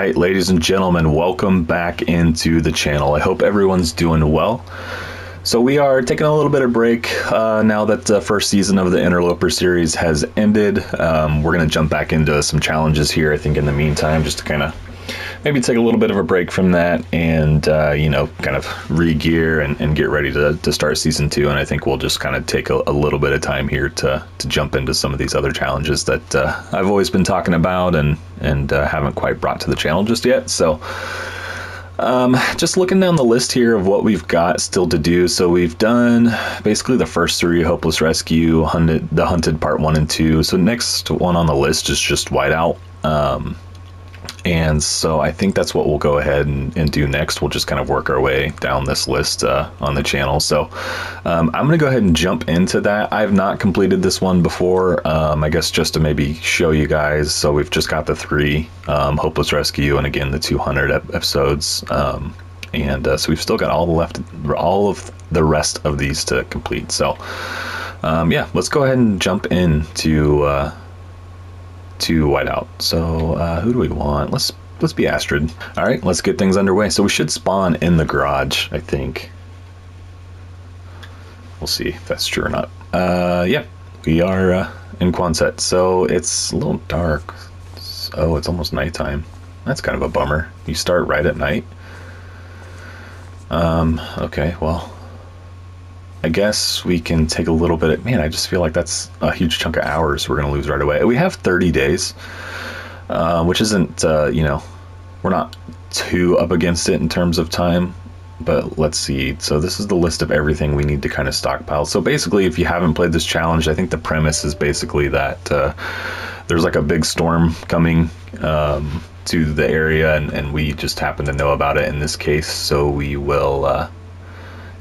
right, ladies and gentlemen, welcome back into the channel. I hope everyone's doing well. So we are taking a little bit of break now that the first season of the Interloper series has ended. We're going to jump back into some challenges here, I think, in the meantime, just to kind of maybe take a little bit of a break from that and, kind of re-gear and get ready to start season 2. And I think we'll just kind of take a little bit of time here to jump into some of these other challenges that I've always been talking about and haven't quite brought to the channel just yet. So just looking down the list here of what we've got still to do. So we've done basically the first 3, Hopeless Rescue, the Hunted Part 1 and 2. So next one on the list is just Whiteout. And so I think that's what we'll go ahead and do next. We'll just kind of work our way down this list on the channel. So I'm going to go ahead and jump into that. I've not completed this one before, I guess just to maybe show you guys. So we've just got the 3, Hopeless Rescue, and again, the 200 episodes. So we've still got all of the rest of these to complete. So yeah, let's go ahead and jump into to Whiteout. So who do we want? Let's be Astrid. All right, let's get things underway. So we should spawn in the garage, I think. We'll see if that's true or not. Yeah, we are in Quonset. So it's a little dark. Oh, it's almost nighttime. That's kind of a bummer. You start right at night. Okay, well, I guess we can take a little bit of, man, I just feel like that's a huge chunk of hours we're going to lose right away. We have 30 days, which isn't, we're not too up against it in terms of time, but let's see. So this is the list of everything we need to kind of stockpile. So basically, if you haven't played this challenge, I think the premise is basically that there's like a big storm coming to the area, and we just happen to know about it in this case. So we will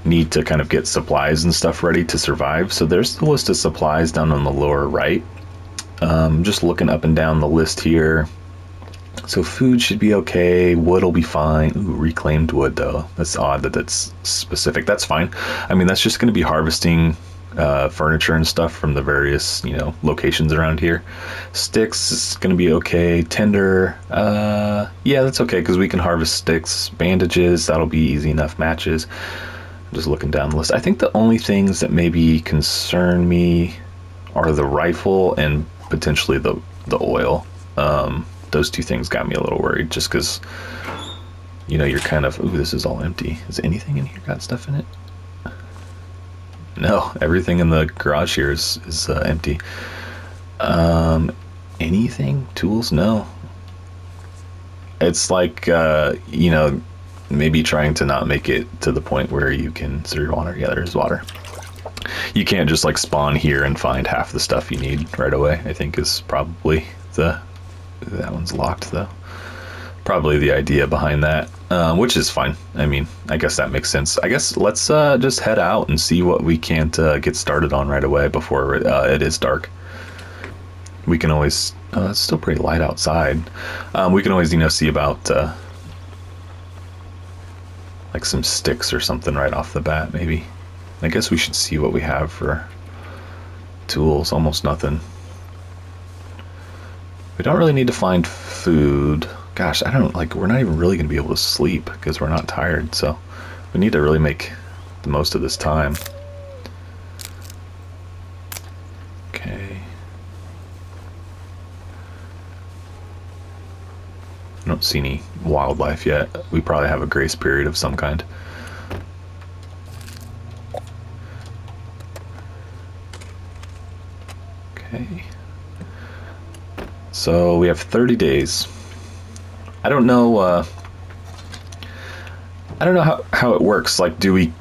need to kind of get supplies and stuff ready to survive. So there's the list of supplies down on the lower right. Just looking up and down the list here. So food should be okay. Wood will be fine. Ooh, reclaimed wood though. That's odd that that's specific. That's fine. I mean, that's just going to be harvesting furniture and stuff from the various, locations around here. Sticks is going to be okay. Tinder, yeah, that's okay because we can harvest sticks. Bandages, that'll be easy enough. Matches. Just looking down the list. I think the only things that maybe concern me are the rifle and potentially the oil. Those 2 things got me a little worried just because, you're kind of, ooh, this is all empty. Is anything in here got stuff in it? No, everything in the garage here is empty. Anything? Tools? No. It's like, maybe trying to not make it to the point where you can serve water. Yeah, there's water. You can't just like spawn here and find half the stuff you need right away, I think is probably that one's locked though. Probably the idea behind that, which is fine. I mean, I guess that makes sense. I guess let's just head out and see what we can't get started on right away before it is dark. We can always, it's still pretty light outside. We can always, see about like some sticks or something right off the bat, maybe. I guess we should see what we have for tools. Almost nothing. We don't really need to find food. Gosh, we're not even really going to be able to sleep because we're not tired. So we need to really make the most of this time. Okay. I don't see any wildlife yet. We probably have a grace period of some kind. Okay. So we have 30 days. I don't know how it works. Like, do we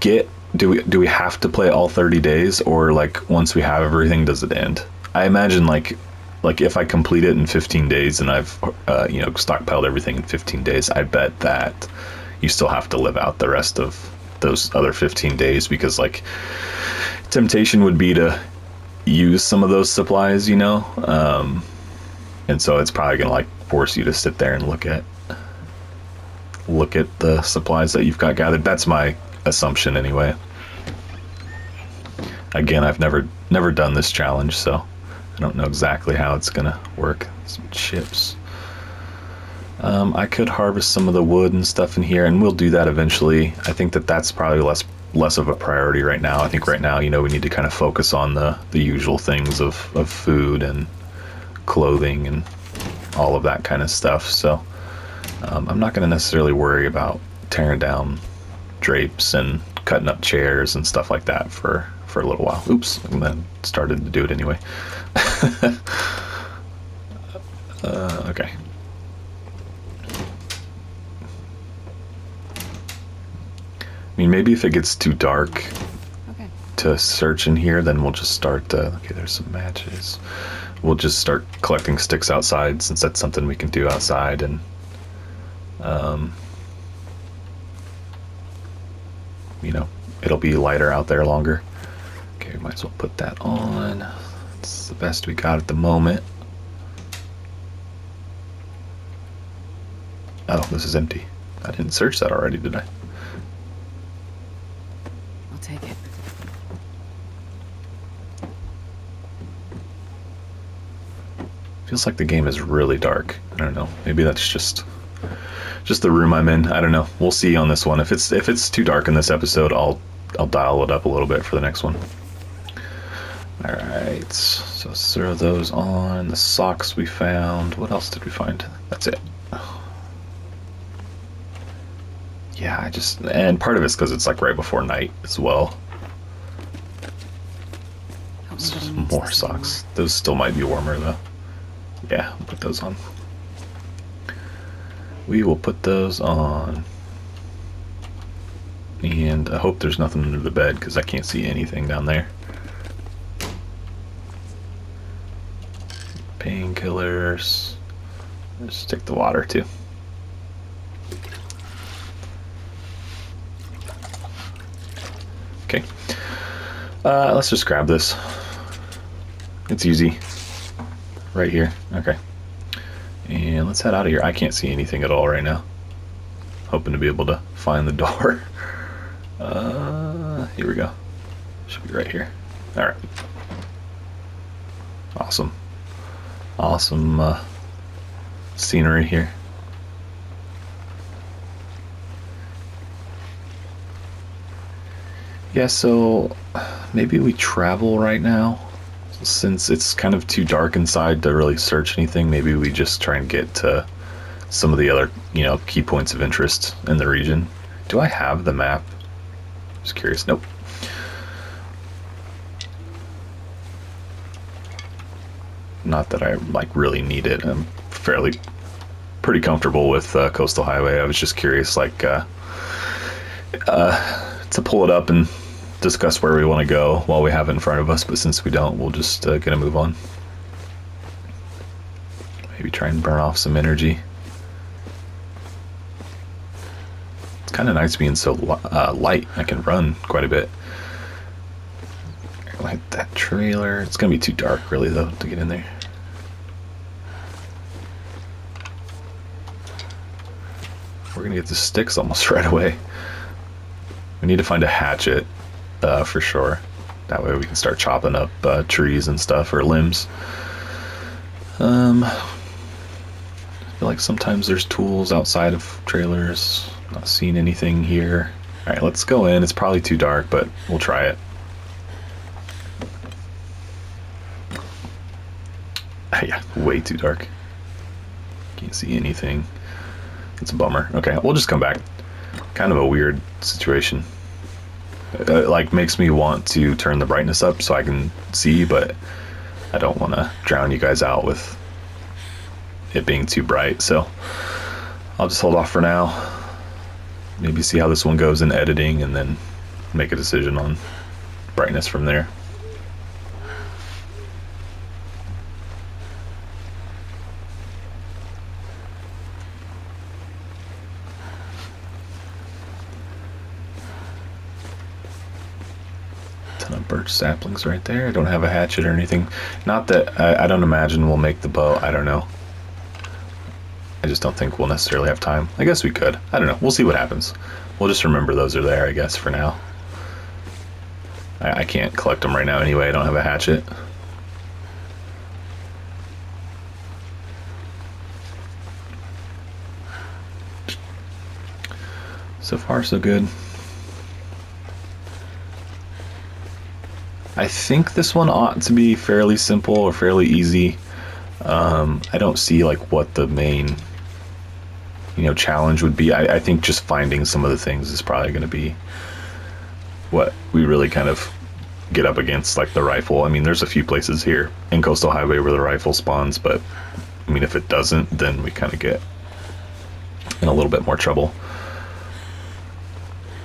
have to play all 30 days, or like once we have everything, does it end? I imagine like if I complete it in 15 days and I've stockpiled everything in 15 days, I bet that you still have to live out the rest of those other 15 days because like temptation would be to use some of those supplies, and so it's probably gonna like force you to sit there and look at the supplies that you've got gathered. That's my assumption anyway. Again, I've never done this challenge, so I don't know exactly how it's gonna work. Some chips. I could harvest some of the wood and stuff in here, and we'll do that eventually. I think that that's probably less of a priority right now. I think right now, you know, we need to kind of focus on the usual things of food and clothing and all of that kind of stuff. So I'm not going to necessarily worry about tearing down drapes and cutting up chairs and stuff like that for a little while. Oops, and then started to do it anyway. Okay. I mean, maybe if it gets too dark to search in here, then we'll just start, okay, there's some matches. We'll just start collecting sticks outside, since that's something we can do outside, and you know, it'll be lighter out there longer. Okay, might as well put that on. It's the best we got at the moment. Oh, this is empty. I didn't search that already, did I? I'll take it. Feels like the game is really dark. I don't know. Maybe that's just the room I'm in. I don't know. We'll see on this one. If it's too dark in this episode, I'll dial it up a little bit for the next one. All right. So let's throw those on. The socks we found. What else did we find? That's it. Yeah, and part of it's because it's like right before night as well. Some more socks. Those still might be warmer though. Yeah, we'll put those on. We will put those on. And I hope there's nothing under the bed because I can't see anything down there. Painkillers. Let's stick the water too. Okay. Let's just grab this. It's easy. Right here. Okay. And let's head out of here. I can't see anything at all right now. Hoping to be able to find the door. Here we go. Should be right here. Alright. Awesome. Awesome scenery here. Yeah, so maybe we travel right now. Since it's kind of too dark inside to really search anything, maybe we just try and get to some of the other, you know, key points of interest in the region. Do I have the map? Just curious. Nope. Not that I like really need it. I'm pretty comfortable with Coastal Highway. I was just curious, like, to pull it up and discuss where we want to go while we have it in front of us, but since we don't, we'll just gonna move on. Maybe try and burn off some energy. It's kind of nice being so light. I can run quite a bit. Like that trailer. It's gonna be too dark really though to get in there. We're gonna get the sticks almost right away. We need to find a hatchet. For sure. That way we can start chopping up trees and stuff, or limbs. I feel like sometimes there's tools outside of trailers. Not seeing anything here. Alright, let's go in. It's probably too dark, but we'll try it. Yeah, way too dark. Can't see anything. It's a bummer. Okay, we'll just come back. Kind of a weird situation. It like makes me want to turn the brightness up so I can see, but I don't want to drown you guys out with it being too bright, so I'll just hold off for now. Maybe see how this one goes in editing and then make a decision on brightness from there. Birch saplings right there. I don't have a hatchet or anything. Not that I don't imagine we'll make the bow. I don't know. I just don't think we'll necessarily have time. I guess we could. I don't know. We'll see what happens. We'll just remember those are there, I guess, for now. I can't collect them right now anyway. I don't have a hatchet. So far, so good. I think this one ought to be fairly simple or fairly easy. I don't see like what the main, challenge would be. I think just finding some of the things is probably going to be what we really kind of get up against, like the rifle. I mean, there's a few places here in Coastal Highway where the rifle spawns, but I mean, if it doesn't, then we kind of get in a little bit more trouble.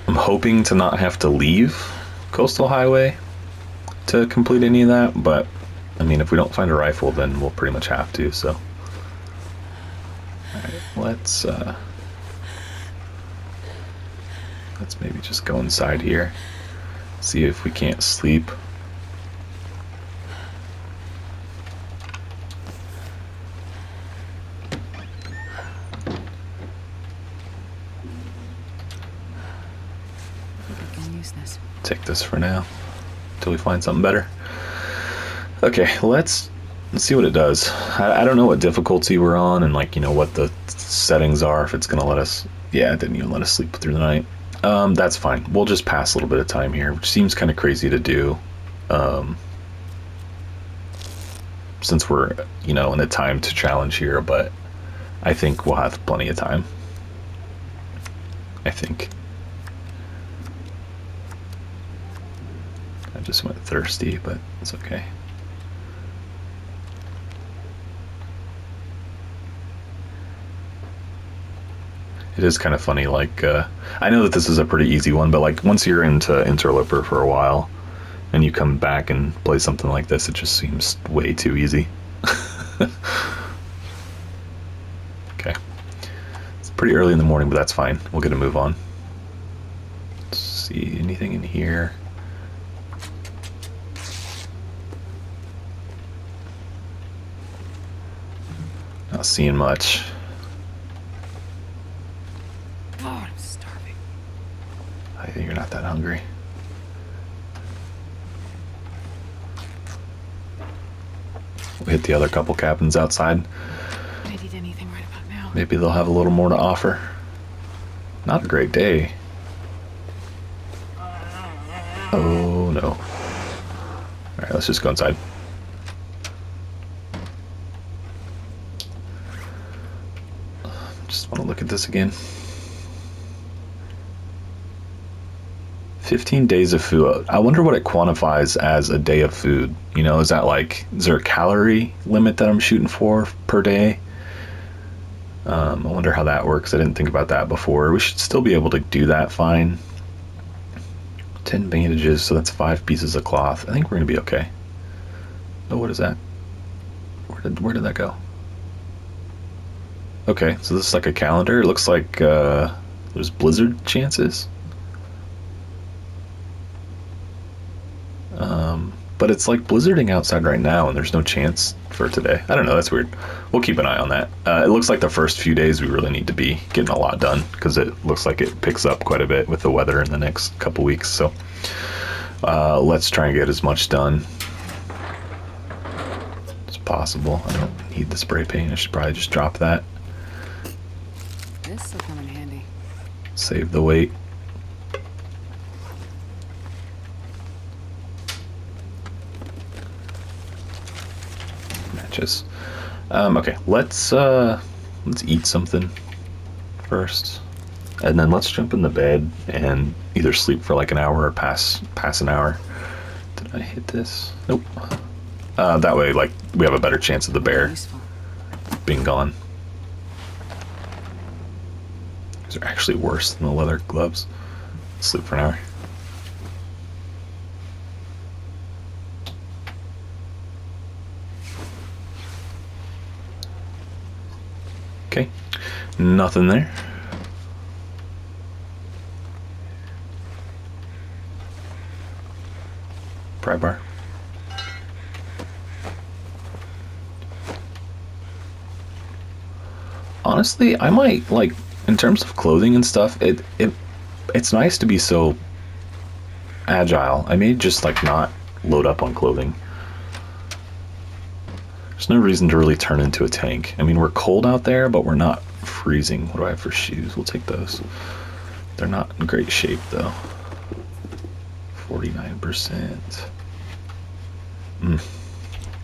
I'm hoping to not have to leave Coastal Highway to complete any of that, but I mean, if we don't find a rifle, then we'll pretty much have to. So alright, let's maybe just go inside here, see if we can't sleep. Take this for now until we find something better. Okay, let's see what it does. I don't know what difficulty we're on and what the settings are, if it's gonna let us. Yeah, it didn't even let us sleep through the night. That's fine. We'll just pass a little bit of time here, which seems kind of crazy to do, since we're in a time to challenge here, but I think we'll have plenty of time. I think. I just went thirsty, but it's okay. It is kind of funny, I know that this is a pretty easy one, but once you're into Interloper for a while and you come back and play something like this, it just seems way too easy. Okay. It's pretty early in the morning, but that's fine. We'll get a move on. Let's see, anything in here? Not seeing much. God, I'm starving. You're not that hungry. We hit the other couple cabins outside. I'd eat anything right about now. Maybe they'll have a little more to offer. Not a great day. Oh no. Alright, let's just go inside. Just want to look at this again. 15 days of food. I wonder what it quantifies as a day of food. Is there a calorie limit that I'm shooting for per day? I wonder how that works. I didn't think about that before. We should still be able to do that fine. 10 bandages, so that's 5 pieces of cloth. I think we're gonna be okay. Oh, what is that? Where did that go? Okay, so this is like a calendar. It looks like there's blizzard chances. But it's like blizzarding outside right now, and there's no chance for today. I don't know, that's weird. We'll keep an eye on that. It looks like the first few days we really need to be getting a lot done, because it looks like it picks up quite a bit with the weather in the next couple weeks. So let's try and get as much done as possible. I don't need the spray paint. I should probably just drop that. This will come in handy. Save the weight. Matches. Okay, let's eat something first, and then let's jump in the bed and either sleep for like an hour or pass an hour. Did I hit this? Nope. That way, we have a better chance of the bear being gone. These are actually worse than the leather gloves. Sleep for an hour. Okay, nothing there. Pry bar. Honestly, I might, in terms of clothing and stuff, it's nice to be so agile. I may just not load up on clothing. There's no reason to really turn into a tank. I mean, we're cold out there, but we're not freezing. What do I have for shoes? We'll take those. They're not in great shape though. 49%.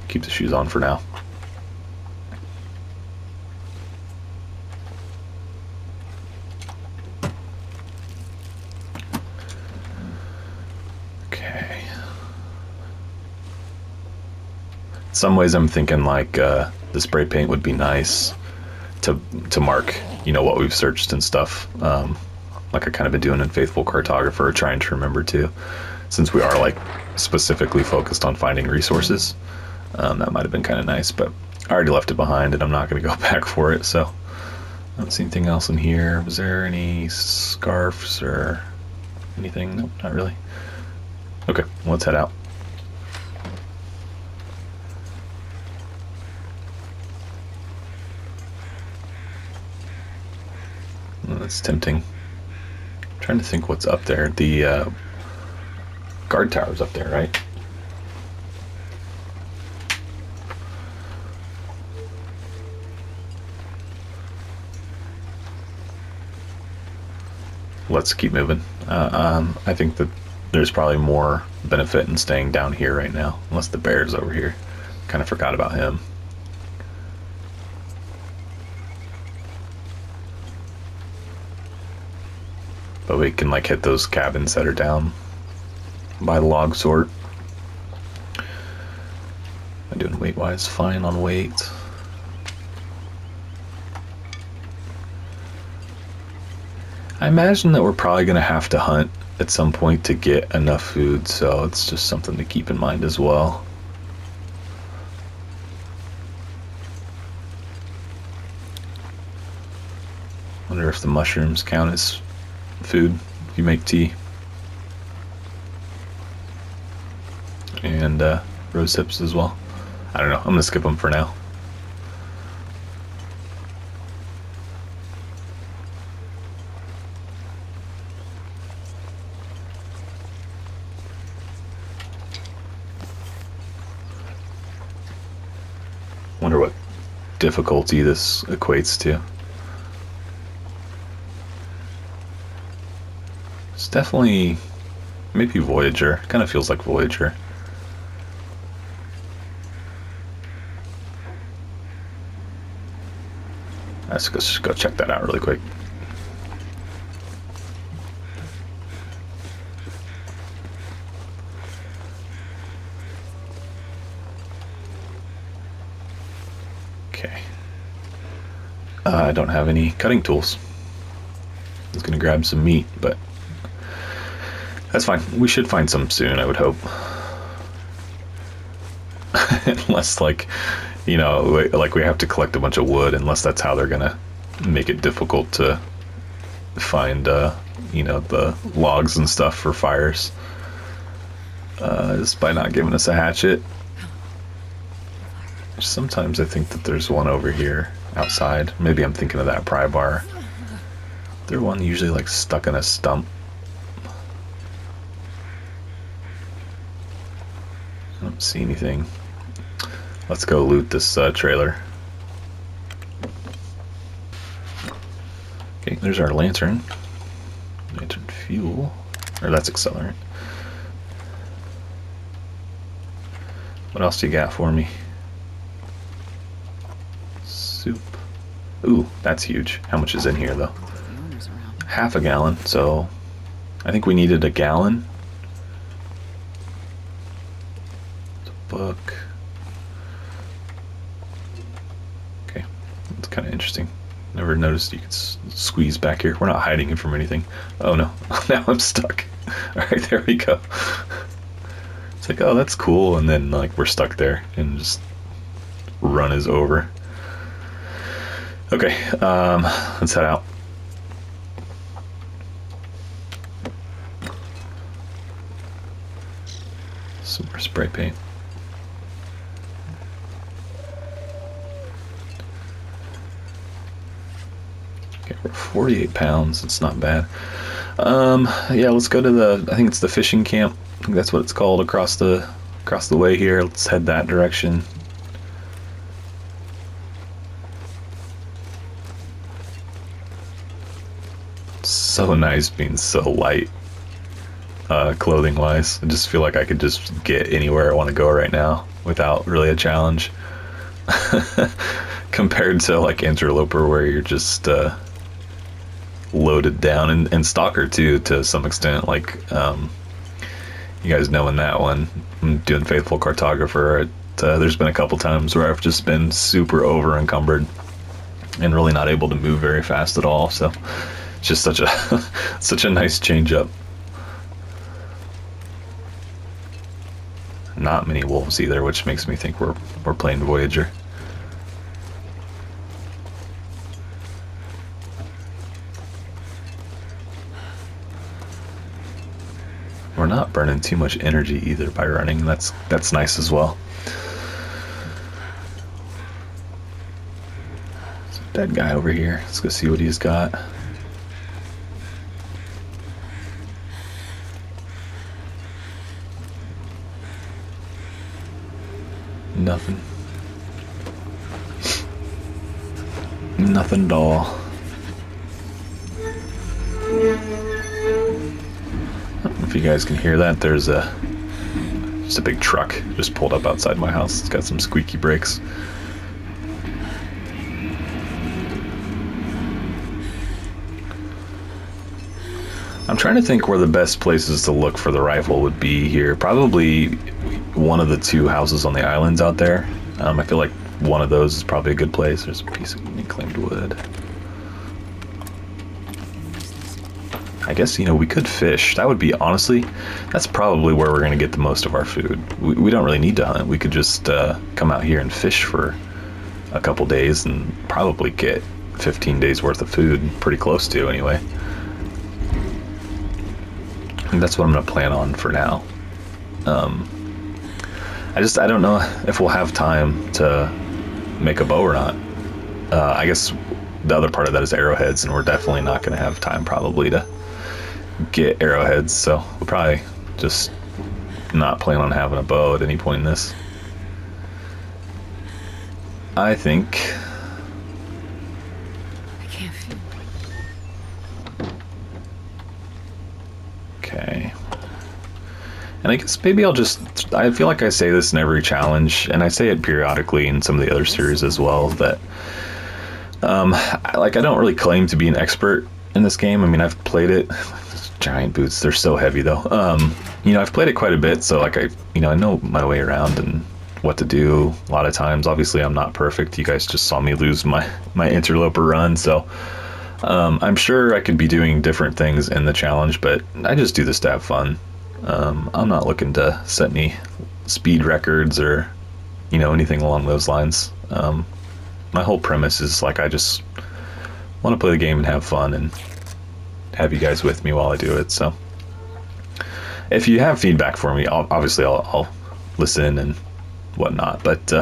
Keep the shoes on for now. Okay. In some ways I'm thinking like the spray paint would be nice to mark, you know, what we've searched and stuff. Like I kind of been doing in Faithful Cartographer, trying to remember to, since we are like specifically focused on finding resources. That might have been kind of nice, but I already left it behind and I'm not going to go back for it. So I don't see anything else in here. Was there any scarves or anything? Nope, not really. Okay, let's head out. Well, that's tempting. I'm trying to think what's up there. The guard tower's up there, right? Let's keep moving. I think that there's probably more benefit in staying down here right now, unless the bear's over here. Kind of forgot about him. But we can like hit those cabins that are down by the log sort. I'm doing weight wise fine on weight. I imagine that we're probably going to have to hunt at some point to get enough food, so it's just something to keep in mind as well. Wonder if the mushrooms count as food if you make tea. And rose hips as well. I don't know, I'm gonna skip them for now. Wonder what difficulty this equates to. It's definitely maybe Voyager. Kind of feels like Voyager. Let's just go check that out really quick. Okay. I don't have any cutting tools. I was gonna grab some meat, but that's fine. We should find some soon, I would hope. Unless, like, you know, like we have to collect a bunch of wood, unless that's how they're gonna make it difficult to find, you know, the logs and stuff for fires. Just by not giving us a hatchet. Sometimes I think that there's one over here outside. Maybe I'm thinking of that pry bar. There's one usually like stuck in a stump. I don't see anything. Let's go loot this trailer. Okay, there's our lantern. Lantern fuel. Or that's accelerant. What else do you got for me? Soup. Ooh, that's huge. How much is in here though? Half a gallon, so I think we needed a gallon. It's a book. Okay, that's kind of interesting. Never noticed you could squeeze back here. We're not hiding it from anything. Oh no, now I'm stuck. All right, there we go. It's like, oh, that's cool, and then like we're stuck there, and just run is over. Okay, let's head out. Some more spray paint. Okay, we're 48 pounds. It's not bad. Yeah, let's go to the. I think it's the fishing camp. I think that's what it's called across the way here. Let's head that direction. so nice being so light, clothing wise. I just feel like I could just get anywhere I want to go right now without really a challenge. Compared to like Interloper, where you're just loaded down, and Stalker too, to some extent. Like, you guys know in that one, I'm doing Faithful Cartographer. There's been a couple times where I've just been super over encumbered and really not able to move very fast at all. So it's just such a such a nice change up. Not many wolves either, which makes me think we're playing Voyager. We're not burning too much energy either by running. That's nice as well. There's a dead guy over here. Let's go see what he's got. Nothing. Nothing at all. I don't know if you guys can hear that. There's just a big truck just pulled up outside my house. It's got some squeaky brakes. I'm trying to think where the best places to look for the rifle would be here. Probably one of the two houses on the islands out there. I feel like one of those is probably a good place. There's a piece of reclaimed wood. I guess, you know, we could fish. That would be, honestly, that's probably where we're going to get the most of our food. We don't really need to hunt. We could just come out here and fish for a couple days and probably get 15 days worth of food, pretty close to anyway. And that's what I'm going to plan on for now. I don't know if we'll have time to make a bow or not. I guess the other part of that is arrowheads, and we're definitely not going to have time probably to get arrowheads, so we'll probably just not plan on having a bow at any point in this. I think I can't feel it. okay. And I guess maybe I'll just, I feel like I say this in every challenge, and I say it periodically in some of the other series as well, that I don't really claim to be an expert in this game. I mean, I've played it. Giant boots, they're so heavy though. You know, I've played it quite a bit, so like I know my way around and what to do a lot of times. Obviously I'm not perfect. You guys just saw me lose my interloper run, so I'm sure I could be doing different things in the challenge, but I just do this to have fun. I'm not looking to set any speed records or, you know, anything along those lines. My whole premise is like I just want to play the game and have fun and have you guys with me while I do it. So if you have feedback for me, I'll listen and whatnot, but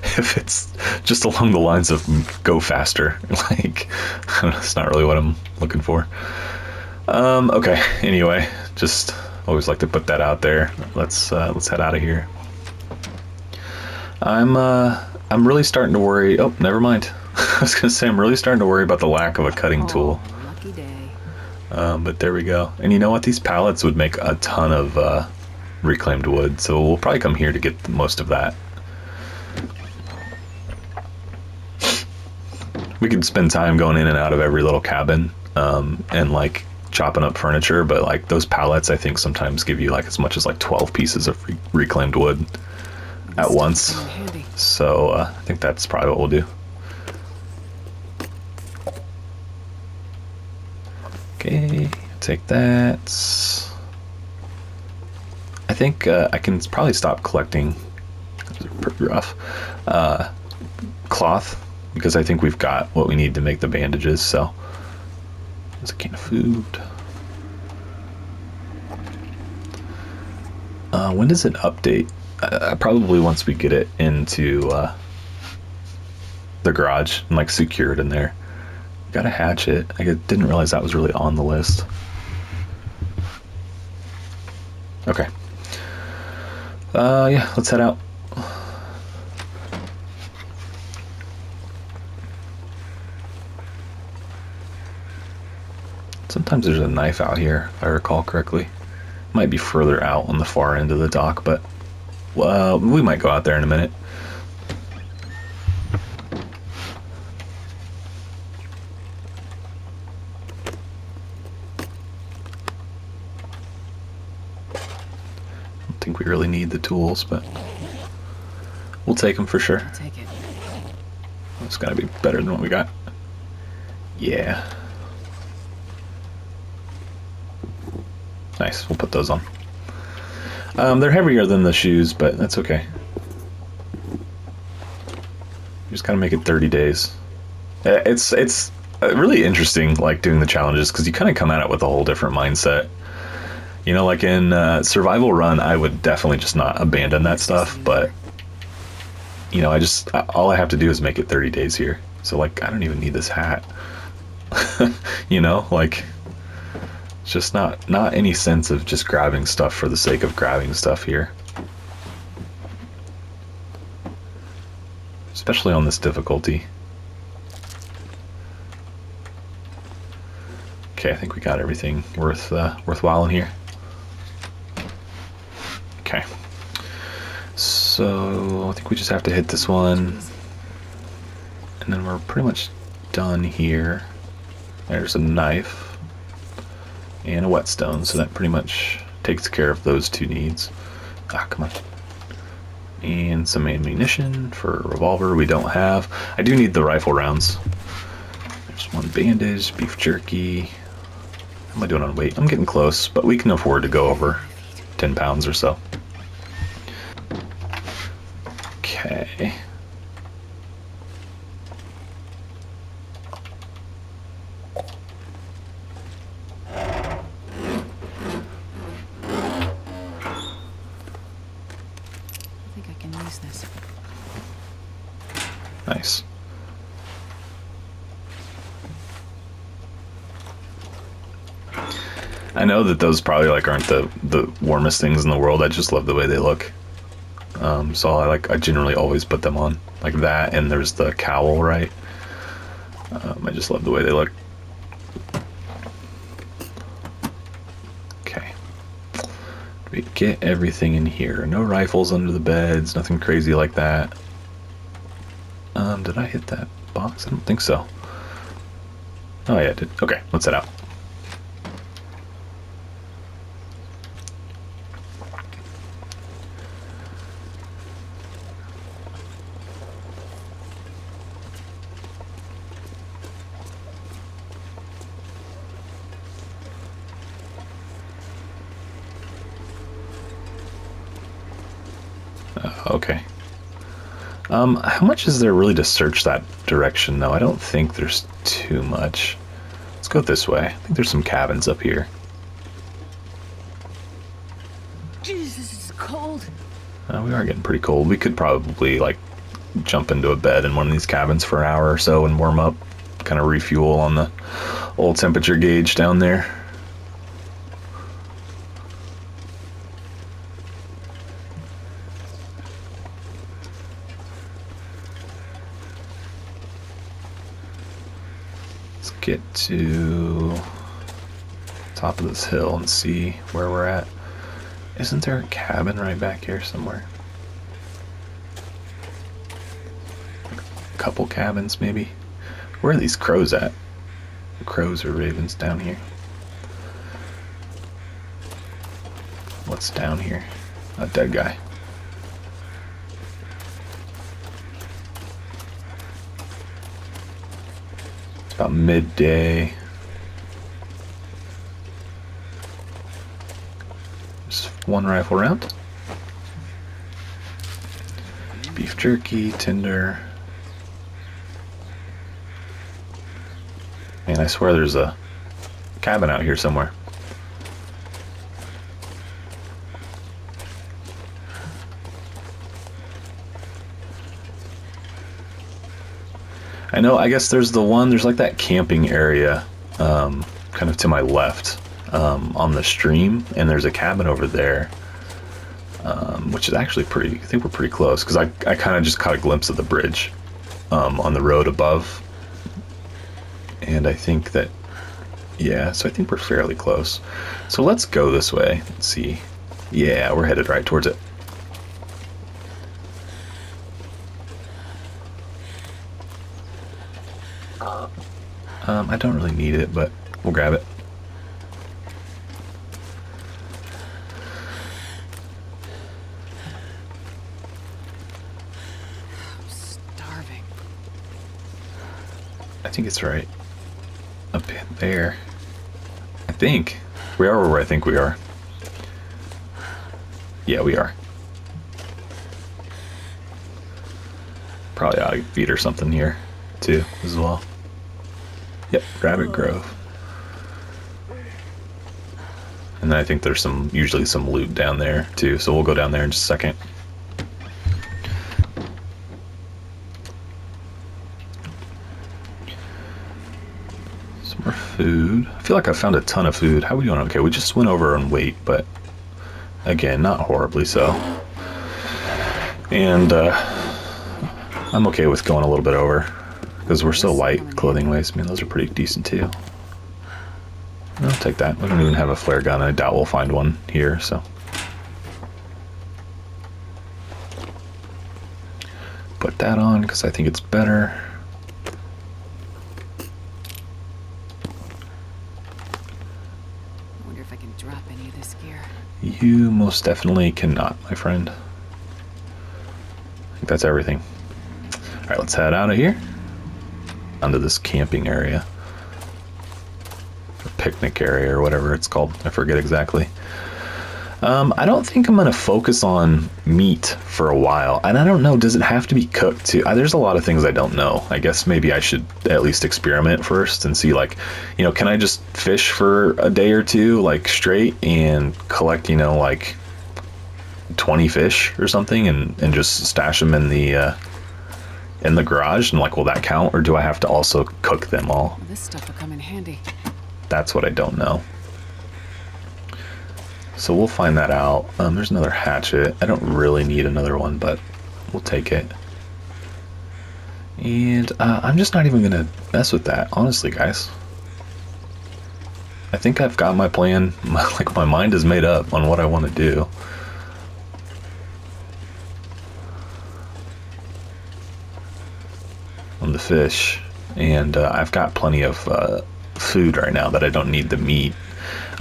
if it's just along the lines of go faster, like it's not really what I'm looking for. Okay, anyway, just always like to put that out there. Let's head out of here. I'm really starting to worry. Oh, never mind. I was gonna say I'm really starting to worry about the lack of a cutting tool. Lucky day. But there we go. And you know what? These pallets would make a ton of reclaimed wood, so we'll probably come here to get most of that. We could spend time going in and out of every little cabin and like chopping up furniture, but like those pallets I think sometimes give you like as much as like 12 pieces of reclaimed wood at once. So I think that's probably what we'll do. Okay, take that. I think I can probably stop collecting, pretty rough, cloth, because I think we've got what we need to make the bandages. So there's a can of food. When does it update? Probably once we get it into the garage and like secured in there. Got a hatchet. I didn't realize that was really on the list. Okay. Yeah, let's head out. Sometimes there's a knife out here, if I recall correctly. Might be further out on the far end of the dock, but we might go out there in a minute. I don't think we really need the tools, but we'll take them for sure. I'll take it. It's gotta be better than what we got. Yeah. Nice, we'll put those on. They're heavier than the shoes, but that's okay. You just gotta make it 30 days. It's really interesting, like, doing the challenges, because you kind of come at it with a whole different mindset. You know, like in Survival Run, I would definitely just not abandon that stuff, but, you know, all I have to do is make it 30 days here. So, like, I don't even need this hat. You know, like, it's just not any sense of just grabbing stuff for the sake of grabbing stuff here. Especially on this difficulty. Okay, I think we got everything worthwhile in here. Okay. So, I think we just have to hit this one. And then we're pretty much done here. There's a knife. And a whetstone, so that pretty much takes care of those two needs. Ah, come on. And some ammunition for a revolver we don't have. I do need the rifle rounds. There's one bandage, beef jerky. How am I doing on weight? I'm getting close, but we can afford to go over 10 pounds or so. Okay. I think I can use this. Nice. I know that those probably like aren't the warmest things in the world. I just love the way they look. So I generally always put them on like that. And there's the cowl, right? I just love the way they look. Okay. We get everything in here. No rifles under the beds. Nothing crazy like that. Did I hit that box? I don't think so. Oh yeah, I did. Okay, let's head out. Okay. How much is there really to search that direction, though? I don't think there's too much. Let's go this way. I think there's some cabins up here. Jesus, this is cold. We are getting pretty cold. We could probably, like, jump into a bed in one of these cabins for an hour or so and warm up. Kind of refuel on the old temperature gauge down there. Get to top of this hill and see where we're at. Isn't there a cabin right back here somewhere? A couple cabins maybe. Where are these crows at? Crows or ravens down here? What's down here? A dead guy. About midday. Just one rifle round. Beef jerky, tinder. Man, I swear there's a cabin out here somewhere. I know, I guess there's there's like that camping area kind of to my left on the stream, and there's a cabin over there, which is actually I think we're pretty close, because I kind of just caught a glimpse of the bridge on the road above, and I think that Yeah, so I think we're fairly close. So let's go this way and see. Yeah, we're headed right towards it. I don't really need it, but we'll grab it. I'm starving. I think it's right up in there. I think we are where I think we are. Yeah, we are. Probably ought to feed or something here too as well. Yep, Rabbit Grove. And then I think there's usually some loot down there too, so we'll go down there in just a second. Some more food. I feel like I found a ton of food. How are we doing? Okay, we just went over on weight, but again, not horribly so. And I'm okay with going a little bit over because we're so light clothing wise. I mean, those are pretty decent too. I'll take that. We don't even have a flare gun. I doubt we'll find one here, so. Put that on because I think it's better. I wonder if I can drop any of this gear. You most definitely cannot, my friend. I think that's everything. Alright, let's head out of here. Onto this camping area. Or picnic area or whatever it's called. I forget exactly. I don't think I'm going to focus on meat for a while. And I don't know, does it have to be cooked too? There's a lot of things I don't know. I guess maybe I should at least experiment first and see, like, you know, can I just fish for a day or two, like, straight and collect, you know, like 20 fish or something and just stash them in the garage? And, like, will that count? Or do I have to also cook them all? Well, this stuff will come in handy. That's what I don't know. So we'll find that out. There's another hatchet. I don't really need another one, but we'll take it. And I'm just not even going to mess with that, honestly, guys. I think I've got my plan. Like, my mind is made up on what I want to do. On the fish. And I've got plenty of food right now that I don't need the meat.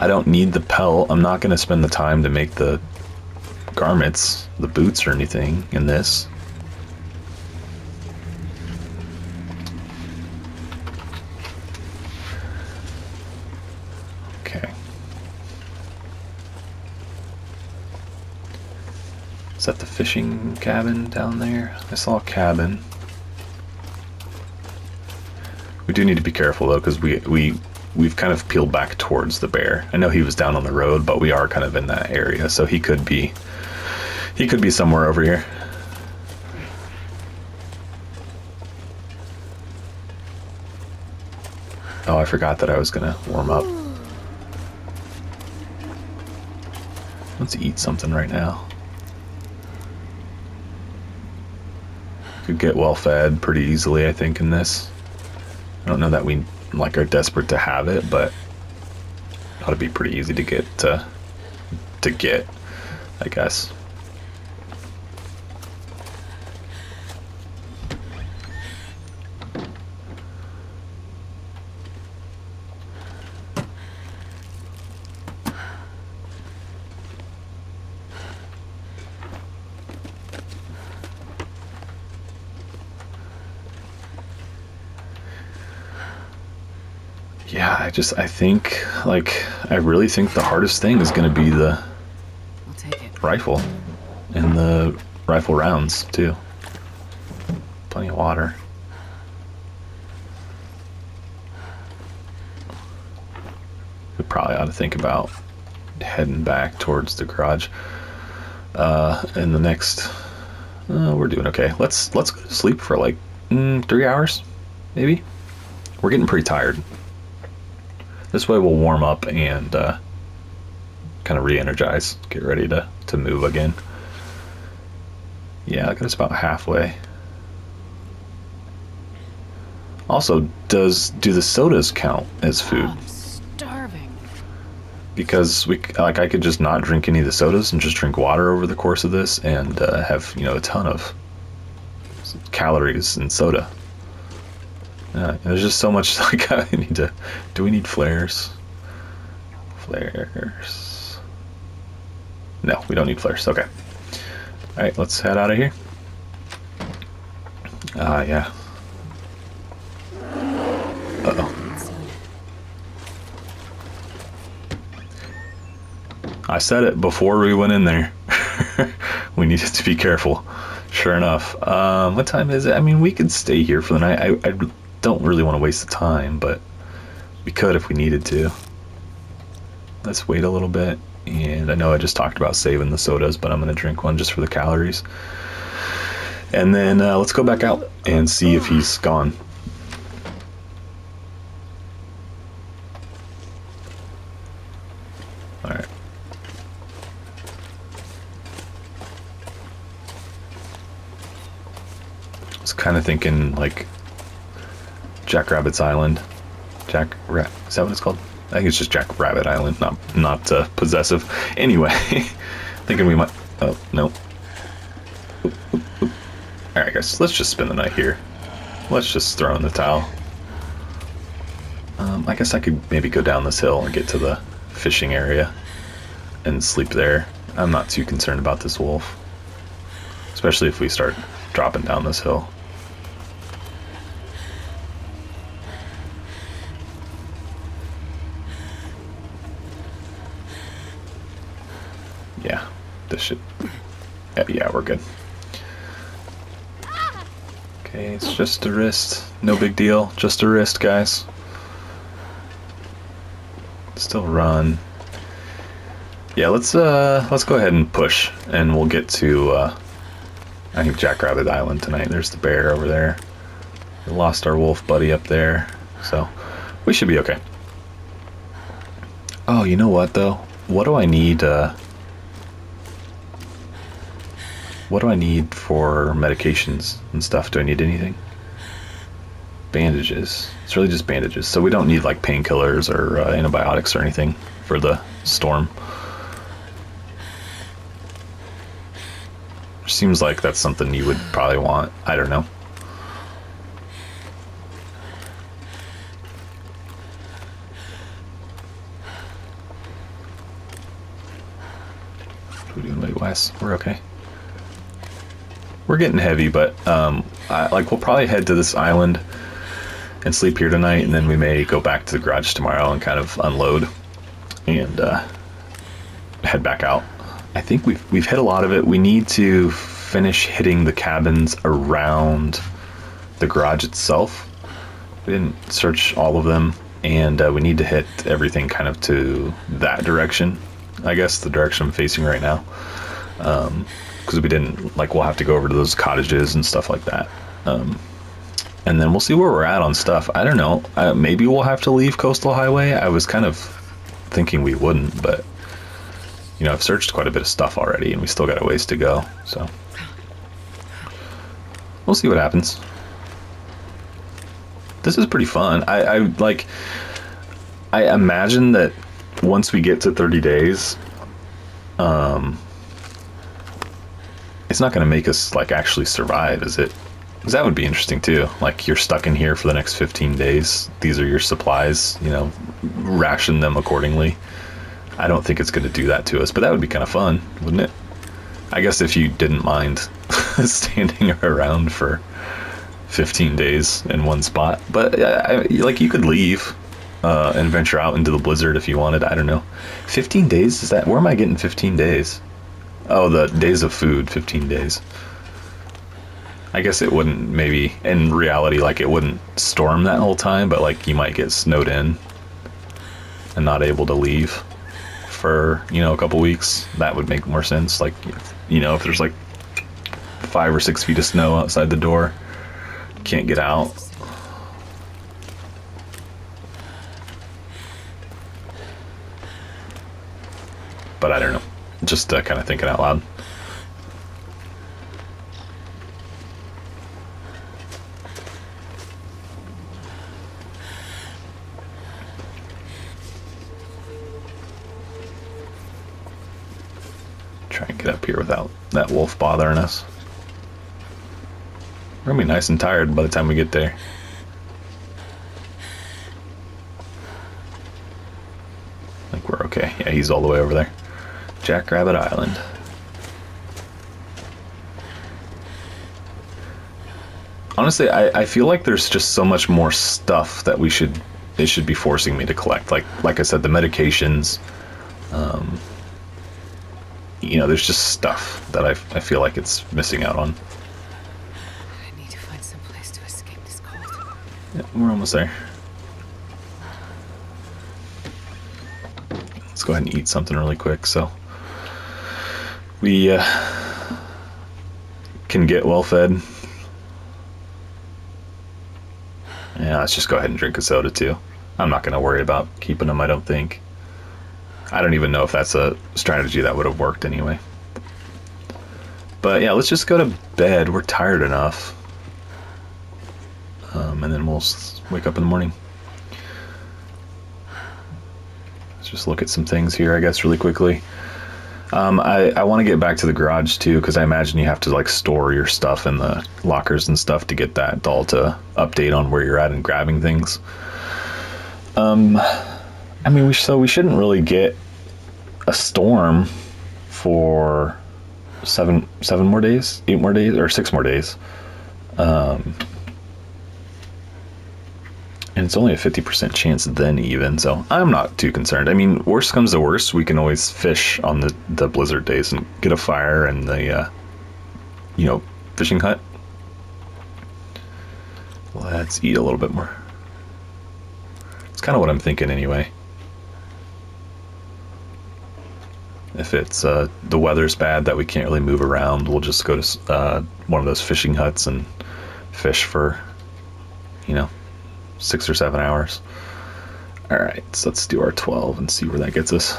I don't need the pelt. I'm not going to spend the time to make the garments, the boots or anything in this. Okay. Is that the fishing cabin down there? I saw a cabin. We do need to be careful though, because we've kind of peeled back towards the bear. I know he was down on the road, but we are kind of in that area, so he could be somewhere over here. Oh, I forgot that I was gonna warm up. Let's eat something right now. Could get well fed pretty easily, I think, in this. I don't know that we are desperate to have it, but it ought to be pretty easy to get I guess. Yeah, I think, like, I really think the hardest thing is going to be the I'll take it. rifle and the rifle rounds, too. Plenty of water. We probably ought to think about heading back towards the garage in the next... we're doing okay. Let's go to sleep for, like, 3 hours, maybe? We're getting pretty tired. This way we'll warm up and kind of re-energize, get ready to move again. Yeah, I got us about halfway. Also, do the sodas count as food? I'm because I could just not drink any of the sodas and just drink water over the course of this and have a ton of calories in soda. There's just so much like I need to. Do we need flares? Flares. No, we don't need flares. Okay. All right, let's head out of here. Yeah. Uh-oh. I said it before we went in there. We needed to be careful. Sure enough. What time is it? I mean, we could stay here for the night. I don't really want to waste the time, but we could if we needed to. Let's wait a little bit. And I know I just talked about saving the sodas, but I'm going to drink one just for the calories. And then let's go back out and see if he's gone. All right. I was kind of thinking like Jackrabbit's Island. Is that what it's called? I think it's just Jackrabbit Island, not possessive. Anyway, thinking we might. Oh no. Oop, oop, oop. All right, guys, let's just spend the night here. Let's just throw in the towel. I guess I could maybe go down this hill and get to the fishing area and sleep there. I'm not too concerned about this wolf, especially if we start dropping down this hill. Yeah, this should. Yeah, we're good. Okay, it's just a wrist. No big deal. Just a wrist, guys. Still run. Yeah, let's go ahead and push, and we'll get to I think Jackrabbit Island tonight. There's the bear over there. We lost our wolf buddy up there, so we should be okay. Oh, you know what though? What do I need? What do I need for medications and stuff? Do I need anything? Bandages. It's really just bandages. So we don't need like painkillers or antibiotics or anything for the storm. Seems like that's something you would probably want. I don't know. We're doing way west. We're okay. We're getting heavy, but we'll probably head to this island and sleep here tonight, and then we may go back to the garage tomorrow and kind of unload and head back out. I think we've hit a lot of it. We need to finish hitting the cabins around the garage itself. We didn't search all of them, and we need to hit everything kind of to that direction. I guess the direction I'm facing right now. Because we didn't, we'll have to go over to those cottages and stuff like that. And then we'll see where we're at on stuff. I don't know. Maybe we'll have to leave Coastal Highway. I was kind of thinking we wouldn't, but I've searched quite a bit of stuff already, and we still got a ways to go. So we'll see what happens. This is pretty fun. I imagine that once we get to 30 days, it's not going to make us actually survive, is it? Because that would be interesting too. You're stuck in here for the next 15 days. These are your supplies, ration them accordingly. I don't think it's going to do that to us, but that would be kind of fun, wouldn't it? I guess if you didn't mind standing around for 15 days in one spot. But you could leave and venture out into the blizzard if you wanted. I don't know. 15 days? Is that, where am I getting 15 days? Oh, the days of food, 15 days. I guess it wouldn't, maybe, in reality, it wouldn't storm that whole time, but you might get snowed in and not able to leave for, a couple weeks. That would make more sense. If there's 5 or 6 feet of snow outside the door, you can't get out. But I don't know. Just kind of thinking out loud. Try and get up here without that wolf bothering us. We're gonna be nice and tired by the time we get there. I think we're okay. Yeah, he's all the way over there. Jackrabbit Island. Honestly, I feel like there's just so much more stuff that it should be forcing me to collect. Like I said, the medications. You know, there's just stuff that I feel like it's missing out on. I need to find some place to escape this cold. Yeah, we're almost there. Let's go ahead and eat something really quick so we can get well fed. Yeah, let's just go ahead and drink a soda too. I'm not going to worry about keeping them, I don't think. I don't even know if that's a strategy that would have worked anyway. But yeah, let's just go to bed. We're tired enough. And then we'll wake up in the morning. Let's just look at some things here, I guess, really quickly. I want to get back to the garage too, because I imagine you have to like store your stuff in the lockers and stuff to get that doll to update on where you're at and grabbing things. I mean, we shouldn't really get a storm for 7 more days, 8 more days, or 6 more days. And it's only a 50% chance then even, so I'm not too concerned. I mean, worst comes to worst, we can always fish on the blizzard days and get a fire and the, fishing hut. Let's eat a little bit more. It's kind of what I'm thinking anyway. If it's the weather's bad that we can't really move around, we'll just go to one of those fishing huts and fish for, 6 or 7 hours. All right, so let's do our 12 and see where that gets us.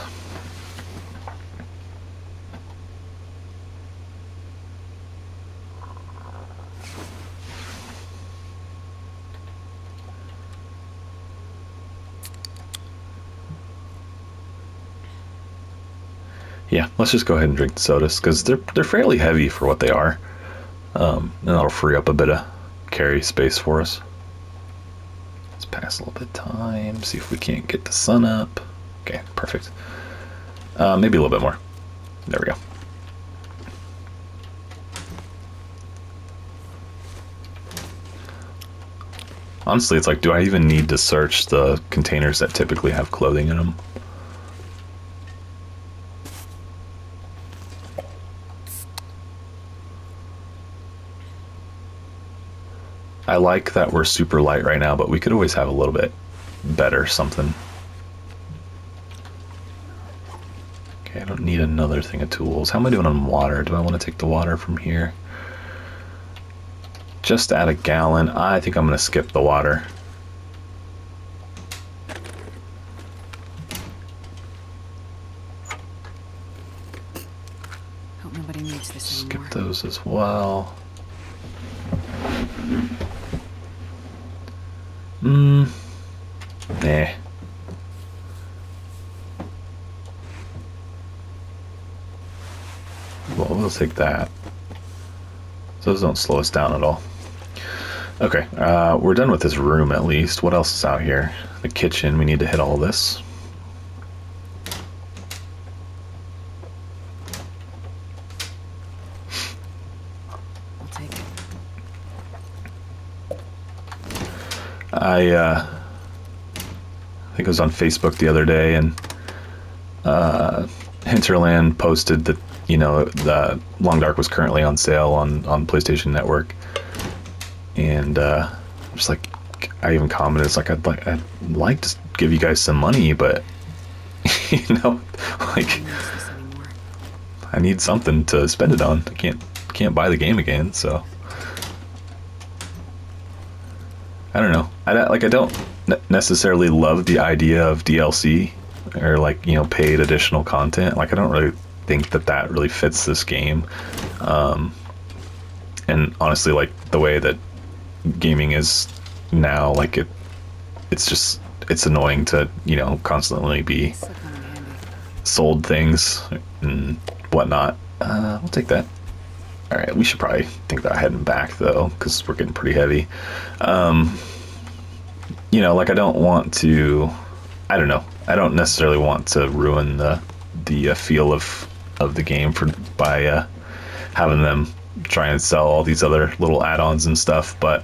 Yeah, let's just go ahead and drink the sodas because they're fairly heavy for what they are, and that'll free up a bit of carry space for us. Let's pass a little bit of time, see if we can't get the sun up. Okay, perfect. Maybe a little bit more. There we go. Honestly, it's like, do I even need to search the containers that typically have clothing in them? I like that we're super light right now, but we could always have a little bit better something. Okay, I don't need another thing of tools. How am I doing on water? Do I want to take the water from here? Just add a gallon. I think I'm going to skip the water. Hope nobody needs this anymore. Skip those as well. Nah. Well, we'll take that. Those don't slow us down at all. Okay, we're done with this room at least. What else is out here? The kitchen, we need to hit all of this. I'll take it. I think it was on Facebook the other day, and Hinterland posted that, the Long Dark was currently on sale on PlayStation Network. And just like, I even commented, it's like, I'd like to give you guys some money, but like, I need something to spend it on. I can't buy the game again, so I don't know. I don't necessarily love the idea of DLC or like, paid additional content. Like, I don't really think that really fits this game. And honestly, like, the way that gaming is now, like, it's annoying to, constantly be sold things and whatnot. We'll take that. All right, we should probably think about heading back though, because we're getting pretty heavy. You know, like I don't want to. I don't know. I don't necessarily want to ruin the feel of the game by having them try and sell all these other little add-ons and stuff. But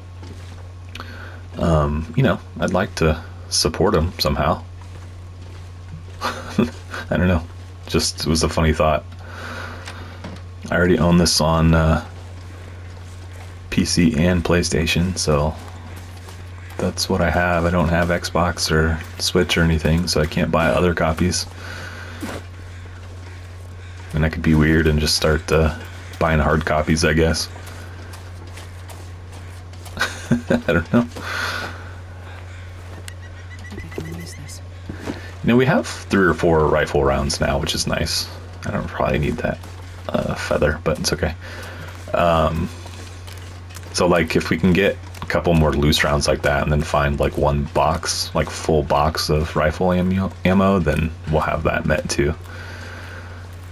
you know, I'd like to support them somehow. I don't know. Just it was a funny thought. I already own this on PC and PlayStation, so that's what I have. I don't have Xbox or Switch or anything, so I can't buy other copies. And I could be weird and just start buying hard copies, I guess. I don't know. You know, we have 3 or 4 rifle rounds now, which is nice. I don't probably need that feather, but it's okay. So like if we can get a couple more loose rounds like that and then find like one box, like full box of rifle ammo, then we'll have that met too.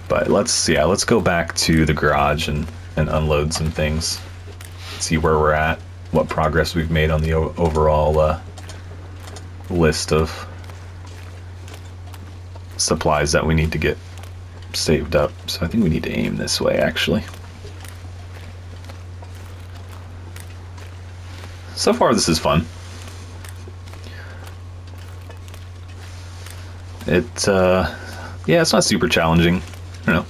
But let's go back to the garage and unload some things, see where we're at, what progress we've made on the overall list of supplies that we need to get saved up. So I think we need to aim this way actually. So far this is fun. Yeah, it's not super challenging. I don't know.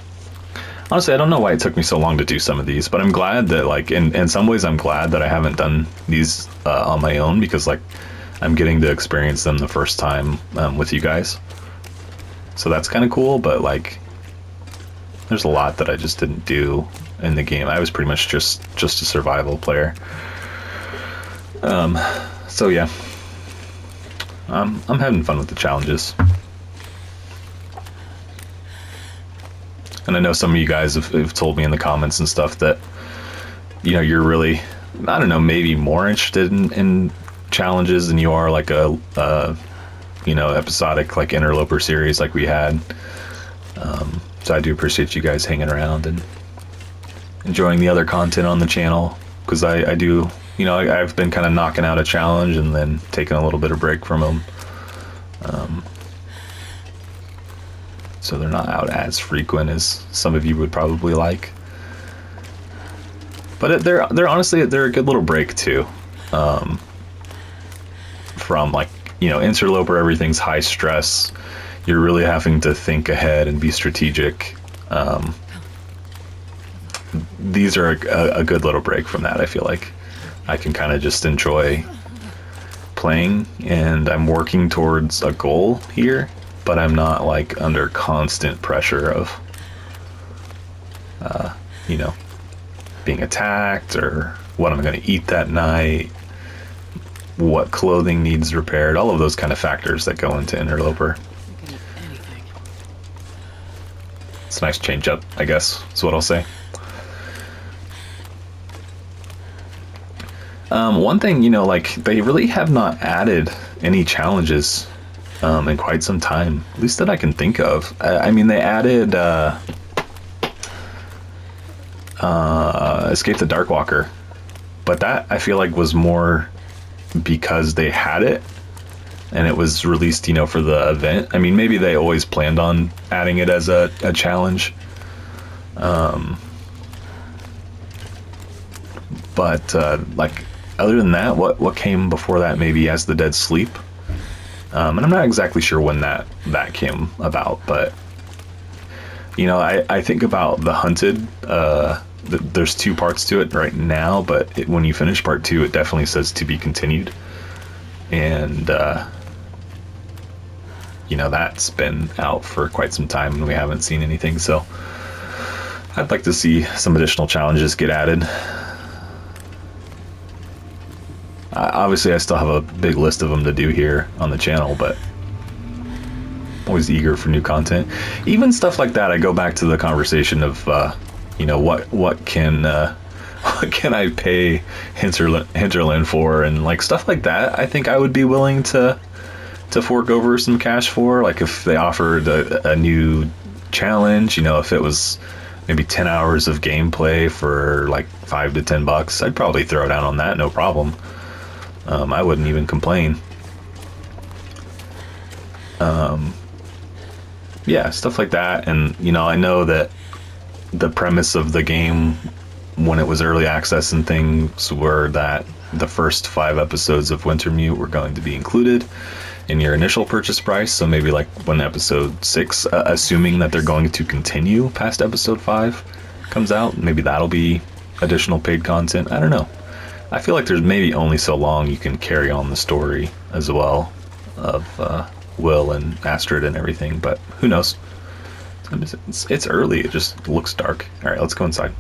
Honestly, I don't know why it took me so long to do some of these, but I'm glad that, like, in some ways I'm glad that I haven't done these on my own, because like I'm getting to experience them the first time with you guys. So that's kind of cool, but like there's a lot that I just didn't do in the game. I was pretty much just a survival player. So yeah, I'm having fun with the challenges. And I know some of you guys have told me in the comments and stuff that, you know, you're really, I don't know, maybe more interested in challenges than you are like a you know, episodic like interloper series like we had. So I do appreciate you guys hanging around and enjoying the other content on the channel, because I do, you know, I've been kind of knocking out a challenge and then taking a little bit of break from them. So they're not out as frequent as some of you would probably like. But they're honestly, they're a good little break too. From like, you know, interloper, everything's high stress. You're really having to think ahead and be strategic. These are a good little break from that. I feel like I can kind of just enjoy playing, and I'm working towards a goal here, but I'm not like under constant pressure of, you know, being attacked or what I'm going to eat that night, what clothing needs repaired, all of those kind of factors that go into interloper. It's a nice change up, I guess, is what I'll say. One thing, you know, like they really have not added any challenges in quite some time, at least that I can think of. I mean, they added Escape the Darkwalker, but that I feel like was more because they had it and it was released, you know, for the event. I mean, maybe they always planned on adding it as a challenge. But like other than that, what came before that? Maybe As the Dead Sleep. And I'm not exactly sure when that came about, but you know, I think about The Hunted. There's 2 parts to it right now, but when you finish part 2, it definitely says to be continued. And you know, that's been out for quite some time and we haven't seen anything, so I'd like to see some additional challenges get added. Obviously I still have a big list of them to do here on the channel, but always eager for new content. Even stuff like that, I go back to the conversation of you know, what can I pay Hinterland for, and like stuff like that. I think I would be willing to to fork over some cash for. Like if they offered a new challenge, you know, if it was maybe 10 hours of gameplay for like $5 to $10, I'd probably throw down on that, no problem. I wouldn't even complain. Yeah, stuff like that. And you know, I know that the premise of the game when it was early access and things were that the first 5 episodes of Wintermute were going to be included in your initial purchase price. So maybe like when episode 6, assuming that they're going to continue past episode 5 comes out, maybe that'll be additional paid content. I don't know. I feel like there's maybe only so long you can carry on the story as well of Will and Astrid and everything, but who knows? It's early. It just looks dark. All right, let's go inside.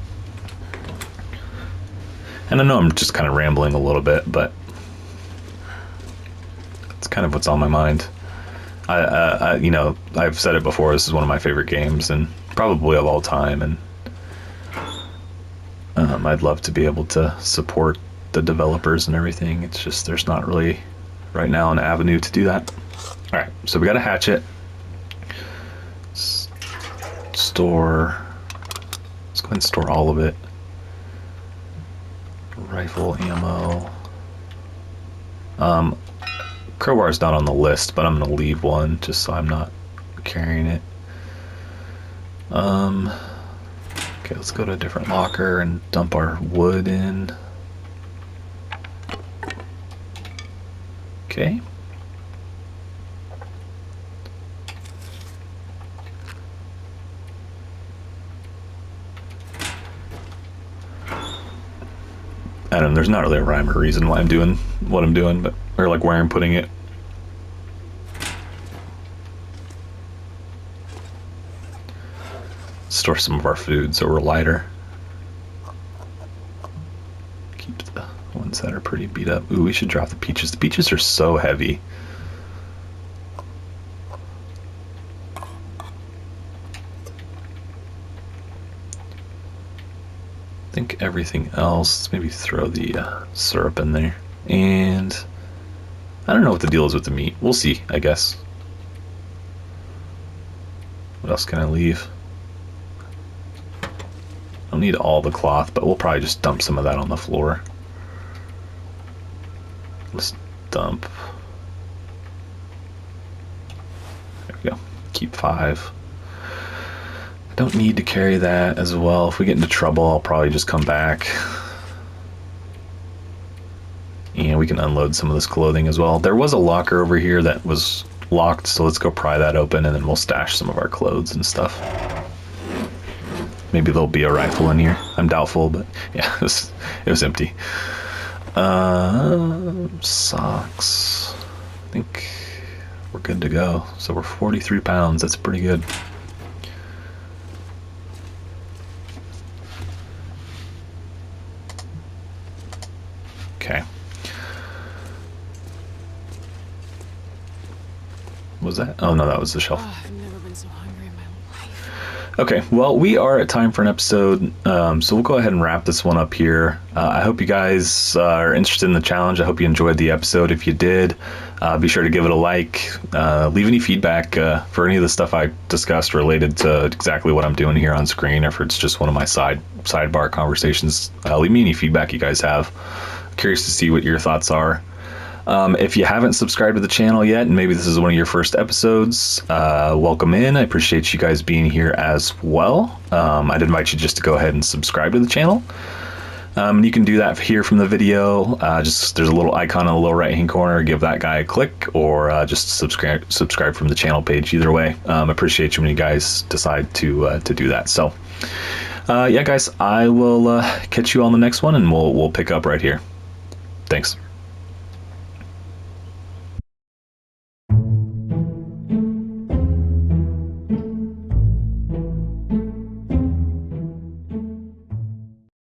And I know I'm just kind of rambling a little bit, but it's kind of what's on my mind. You know, I've said it before. This is one of my favorite games, and probably of all time. And I'd love to be able to support the developers and everything. It's just there's not really right now an avenue to do that. All right, so we got a hatchet. Store. Let's go ahead and store all of it. Rifle ammo. Crowbar's not on the list, but I'm gonna leave one just so I'm not carrying it. Okay, let's go to a different locker and dump our wood in. Okay. I don't know, there's not really a rhyme or reason why I'm doing what I'm doing, but or like where I'm putting it. Store some of our food so we're lighter. Keep the ones that are pretty beat up. Ooh, we should drop the peaches. The peaches are so heavy. I think everything else, let's maybe throw the syrup in there. And I don't know what the deal is with the meat. We'll see, I guess. What else can I leave? I don't need all the cloth, but we'll probably just dump some of that on the floor. Let's dump. There we go. Keep 5. I don't need to carry that as well. If we get into trouble, I'll probably just come back. And we can unload some of this clothing as well. There was a locker over here that was locked, so let's go pry that open and then we'll stash some of our clothes and stuff. Maybe there'll be a rifle in here. I'm doubtful, but yeah, it was empty. Socks. I think we're good to go. So we're 43 pounds. That's pretty good. Okay. Was that? Oh no, that was the shelf. Oh, I've never been so hungry in my life. Okay, well, we are at time for an episode, so we'll go ahead and wrap this one up here. I hope you guys are interested in the challenge. I hope you enjoyed the episode. If you did, be sure to give it a like. Leave any feedback for any of the stuff I discussed related to exactly what I'm doing here on screen, or if it's just one of my sidebar conversations. Leave me any feedback you guys have. Curious to see what your thoughts are. If you haven't subscribed to the channel yet, and maybe this is one of your first episodes, welcome in. I appreciate you guys being here as well. I'd invite you just to go ahead and subscribe to the channel. You can do that here from the video. Just there's a little icon in the lower right hand corner. Give that guy a click, or just subscribe from the channel page. Either way, appreciate you when you guys decide to do that. So, yeah, guys, I will catch you on the next one, and we'll pick up right here. Thanks.